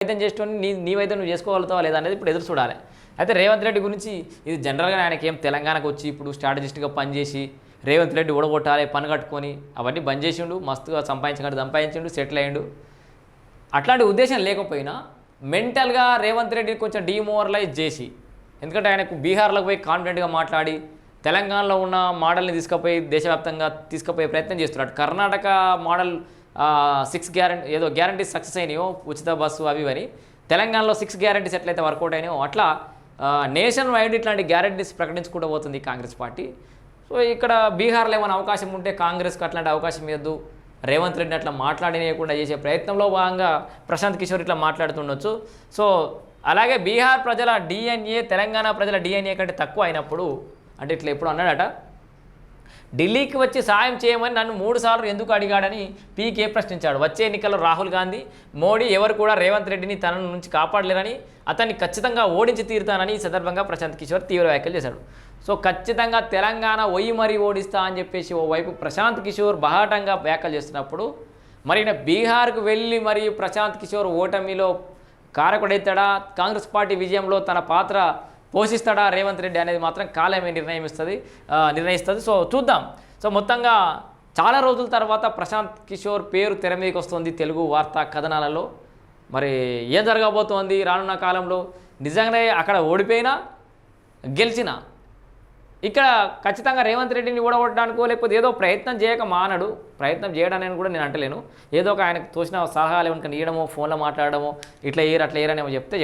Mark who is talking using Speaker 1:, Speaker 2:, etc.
Speaker 1: వైద్యం చేసుకొని నీ వైద్యం నువ్వు చేసుకోగలుగుతావా లేదా అనేది ఇప్పుడు ఎదురు చూడాలి. అయితే రేవంత్ రెడ్డి గురించి ఇది జనరల్గా ఆయనకి ఏం తెలంగాణకు వచ్చి ఇప్పుడు స్ట్రాటజిస్ట్గా పనిచేసి రేవంత్ రెడ్డి ఓడగొట్టాలి పని కట్టుకొని అవన్నీ బంద్ చేసిండు, మస్తుగా సంపాదించిండు, సెటిల్ అయ్యిండు. అట్లాంటి ఉద్దేశం లేకపోయినా మెంటల్గా రేవంత్ రెడ్డిని కొంచెం డీమోరలైజ్ చేసి, ఎందుకంటే ఆయనకు బీహార్లోకి పోయి కాన్ఫిడెంట్గా మాట్లాడి తెలంగాణలో ఉన్న మోడల్ని దేశవ్యాప్తంగా తీసుకుపోయే ప్రయత్నం చేస్తున్నాడు. కర్ణాటక మోడల్ 6 గ్యారంటీస్ సక్సెస్ అయినాయో, ఉచిత బస్సు అవి అని, తెలంగాణలో 6 గ్యారంటీస్ ఎట్లయితే వర్కౌట్ అయినాయో అట్లా నేషన్ వైడ్ ఇట్లాంటి గ్యారంటీస్ ప్రకటించుకుంటూ పోతుంది కాంగ్రెస్ పార్టీ. సో ఇక్కడ బీహార్లో ఏమైనా అవకాశం ఉంటే కాంగ్రెస్కి అట్లాంటి అవకాశం ఇవ్వద్దు, రేవంత్ రెడ్డిని అట్లా మాట్లాడనేయకుండా చేసే ప్రయత్నంలో భాగంగా ప్రశాంత్ కిషోర్ ఇట్లా మాట్లాడుతుండొచ్చు. సో అలాగే బీహార్ ప్రజల డిఎన్ఏ తెలంగాణ ప్రజల డిఎన్ఏ కంటే తక్కువ అయినప్పుడు, అంటే ఇట్లా ఎప్పుడు అన్నాడట, ఢిల్లీకి వచ్చి సాయం చేయమని నన్ను 3 సార్లు ఎందుకు అడిగాడని పీకే ప్రశ్నించాడు. వచ్చే ఎన్నికల్లో రాహుల్ గాంధీ, మోడీ ఎవరు కూడా రేవంత్ రెడ్డిని తన నుంచి కాపాడలేరని, అతన్ని ఖచ్చితంగా ఓడించి తీరుతానని ఈ సందర్భంగా ప్రశాంత్ కిషోర్ తీవ్ర వ్యాఖ్యలు చేశాడు. సో ఖచ్చితంగా తెలంగాణ మరీ ఓడిస్తా అని చెప్పేసి ఓవైపు ప్రశాంత్ కిషోర్ బహాటంగా వ్యాఖ్యలు చేస్తున్నప్పుడు, మరి బీహార్కు వెళ్ళి మరి ప్రశాంత్ కిషోర్ ఓటమిలో కారకుడైతాడా, కాంగ్రెస్ పార్టీ విజయంలో తన పాత్ర పోషిస్తాడా రేవంత్ రెడ్డి అనేది మాత్రం కాలమే నిర్ణయిస్తుంది. సో చూద్దాం. సో మొత్తంగా చాలా రోజుల తర్వాత ప్రశాంత్ కిషోర్ పేరు తెర మీదకి వస్తుంది తెలుగు వార్తా కథనాలలో. మరి ఏం జరగబోతోంది రానున్న కాలంలో, నిజంగానే అక్కడ ఓడిపోయినా గెలిచినా ఇక్కడ ఖచ్చితంగా రేవంత్ రెడ్డిని ఓడగొట్టడానికో లేకపోతే ఏదో ప్రయత్నం చేయక మానడు, ప్రయత్నం చేయడానికి కూడా నేను అంటలేను, ఏదో ఒక ఆయనకు తోచిన సలహాలు ఏమన్నా ఇవ్వడమో, ఫోన్లో మాట్లాడడమో, ఇట్లా ఏరు అట్లా ఏరనేమో చెప్తే